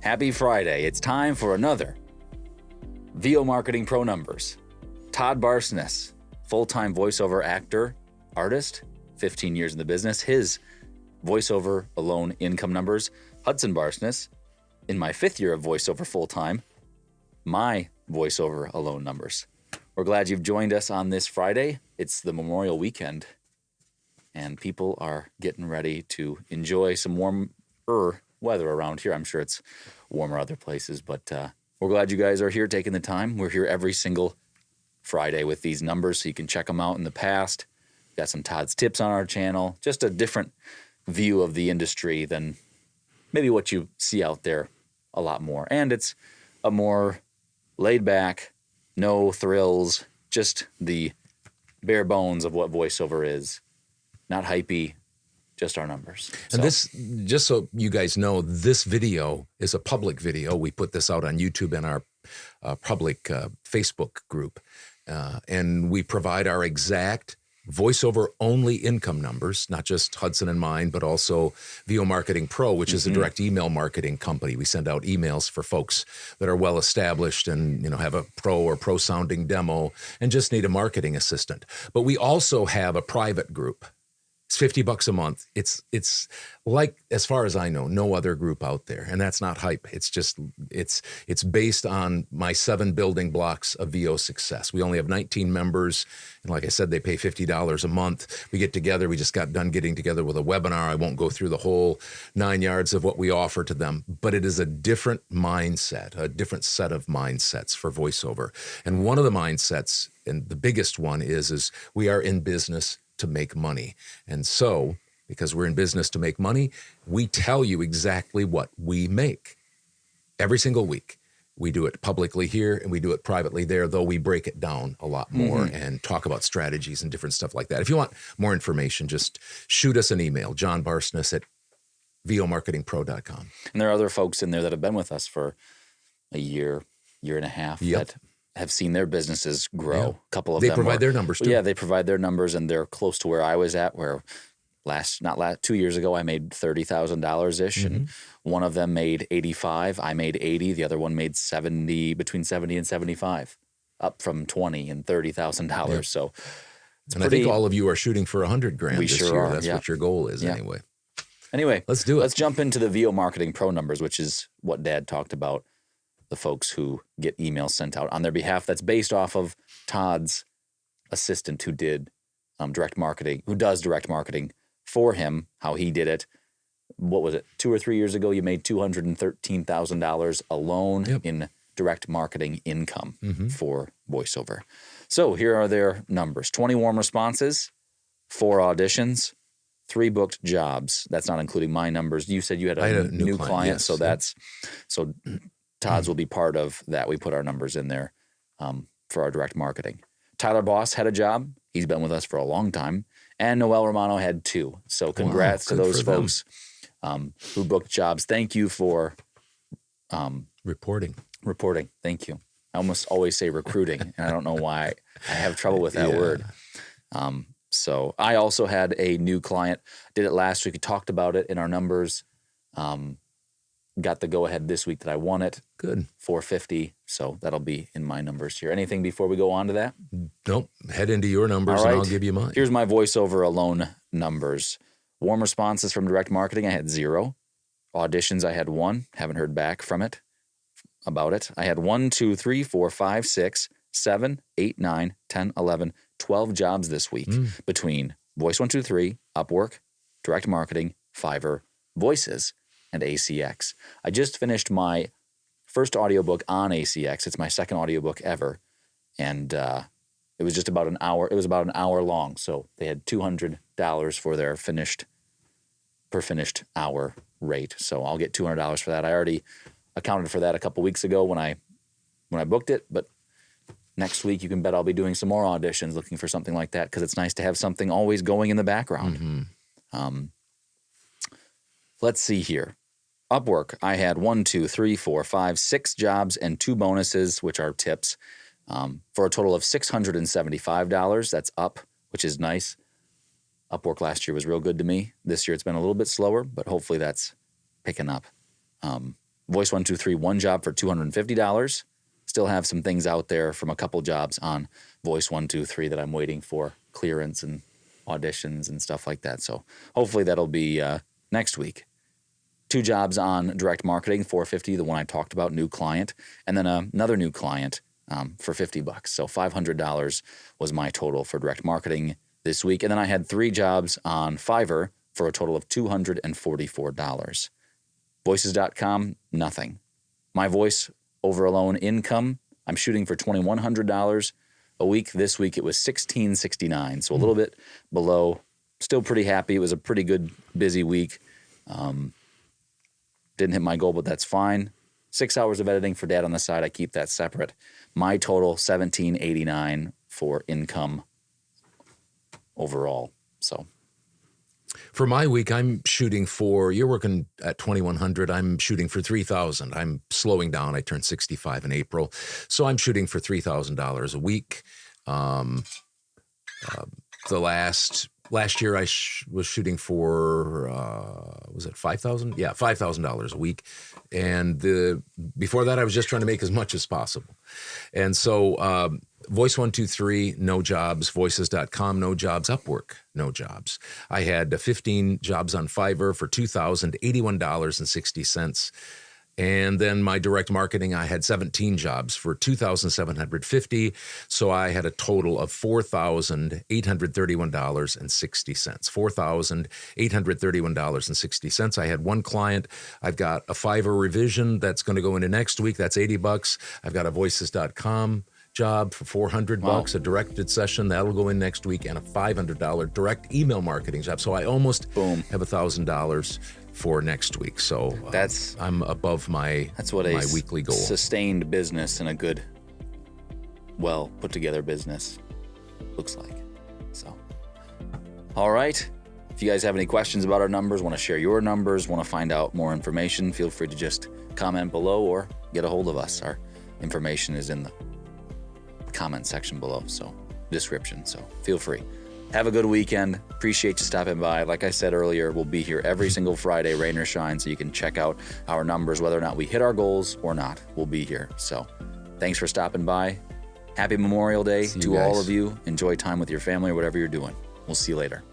Happy Friday. It's time for another VO Marketing Pro Numbers. Todd Barsness, full-time voiceover actor, artist, 15 years in the business. His voiceover alone income numbers. Hudson Barsness, in my 5th year of voiceover full-time, my voiceover alone numbers. We're glad you've joined us on this Friday. It's the Memorial Weekend, and people are getting ready to enjoy some warmer weather around here. I'm sure it's warmer other places, but we're glad you guys are here taking the time. We're here every single Friday with these numbers, so you can check them out in the past. Got some Todd's tips on our channel. Just a different view of the industry than maybe what you see out there a lot more. And it's a more laid back, no thrills, just the bare bones of what voiceover is. Not hypey, just our numbers. And this, just so you guys know, this video is a public video. We put this out on YouTube and our public Facebook group. And we provide our exact voiceover-only income numbers, not just Hudson and mine, but also VO Marketing Pro, which is a direct email marketing company. We send out emails for folks that are well-established and have a pro or pro-sounding demo and just need a marketing assistant. But we also have a private group. It's $50 a month. It's like, as far as I know, no other group out there. And that's not hype. It's just, it's based on my 7 building blocks of VO success. We only have 19 members. And like I said, they pay $50 a month. We get together. We just got done getting together with a webinar. I won't go through the whole 9 yards of what we offer to them, but it is a different mindset, a different set of mindsets for voiceover. And one of the mindsets, and the biggest one is we are in business to make money. And so, because we're in business to make money, we tell you exactly what we make every single week. We do it publicly here and we do it privately there, though we break it down a lot more and talk about strategies and different stuff like that. If you want more information, just shoot us an email, johnbarsness@vomarketingpro.com. And there are other folks in there that have been with us for a year and a half that have seen their businesses grow. Yeah. A couple of them. They provide their numbers too. Yeah, they provide their numbers, and they're close to where I was at, where 2 years ago, I made $30,000-ish, and one of them made 85. I made 80. The other one made 70, between 70 and 75, up from 20 and $30,000. Yep. So, I think all of you are shooting for $100,000 this year. That's what your goal is, anyway. Anyway, let's do it. Let's jump into the VO Marketing Pro numbers, which is what Dad talked about. The folks who get emails sent out on their behalf. That's based off of Todd's assistant who did direct marketing, who does direct marketing for him, how he did it. What was it? 2 or 3 years ago, you made $213,000 alone in direct marketing income for voiceover. So here are their numbers. 20 warm responses, 4 auditions, 3 booked jobs. That's not including my numbers. You said you had a new client, yes. so that's so Todd's will be part of that. We put our numbers in there for our direct marketing. Tyler Boss had a job. He's been with us for a long time. And Noel Romano had 2. So congrats to those folks who booked jobs. Thank you for reporting. Thank you. I almost always say recruiting, and I don't know why I have trouble with that word. So I also had a new client. Did it last week. We talked about it in our numbers. Got the go-ahead this week that I won it. Good. $450. So that'll be in my numbers here. Anything before we go on to that? Nope. Head into your numbers and I'll give you mine. Here's my voiceover alone numbers. Warm responses from direct marketing, I had 0. Auditions, I had 1. Haven't heard back from it, about it. I had 1, 2, 3, 4, 5, 6, 7, 8, 9, 10, 11, 12 jobs this week between Voice123, Upwork, direct marketing, Fiverr, Voices, and ACX. I just finished my first audiobook on ACX. It's my second audiobook ever. And it was just about an hour. It was about an hour long. So they had $200 for their per finished hour rate. So I'll get $200 for that. I already accounted for that a couple weeks ago when I booked it. But next week, you can bet I'll be doing some more auditions looking for something like that, because it's nice to have something always going in the background. Let's see here. Upwork, I had 1, 2, 3, 4, 5, 6 jobs and 2 bonuses, which are tips, for a total of $675. That's up, which is nice. Upwork last year was real good to me. This year it's been a little bit slower, but hopefully that's picking up. Voice 123, one job for $250. Still have some things out there from a couple jobs on Voice 123 that I'm waiting for clearance and auditions and stuff like that. So hopefully that'll be next week. 2 jobs on direct marketing, $450, the one I talked about, new client, and then another new client for $50. So $500 was my total for direct marketing this week. And then I had 3 jobs on Fiverr for a total of $244. Voices.com, nothing. My voice over alone income, I'm shooting for $2,100 a week. This week it was $1,669, so a little bit below. Still pretty happy. It was a pretty good, busy week. Didn't hit my goal, but that's fine. 6 hours of editing for Dad on the side. I keep that separate. My total, $1,789 for income overall. So For my week, I'm shooting for, you're working at 2,100. I'm shooting for 3,000. I'm slowing down. I turned 65 in April. So I'm shooting for $3,000 a week. Last year I was shooting for, was it 5,000? Yeah, $5,000 a week. And before that, I was just trying to make as much as possible. And so Voice 123, no jobs. Voices.com, no jobs. Upwork, no jobs. I had 15 jobs on Fiverr for $2,081.60. And then my direct marketing, I had 17 jobs for $2,750. So I had a total of $4,831.60. $4,831.60. I had one client. I've got a Fiverr revision that's going to go into next week. That's $80. I've got a Voices.com job for $400, wow. A directed session that'll go in next week, and a $500 direct email marketing job. So I almost have $1,000 for next week. So I'm above my weekly goal. Sustained business and a good, well put together business looks like. So, all right. If you guys have any questions about our numbers, want to share your numbers, want to find out more information, feel free to just comment below or get a hold of us. Our information is in the comment section below, so description. So feel free. Have a good weekend. Appreciate you stopping by. Like I said earlier, we'll be here every single Friday, rain or shine, so you can check out our numbers, whether or not we hit our goals or not. We'll be here. So thanks for stopping by. Happy Memorial Day to all of you. Enjoy time with your family or whatever you're doing. We'll see you later.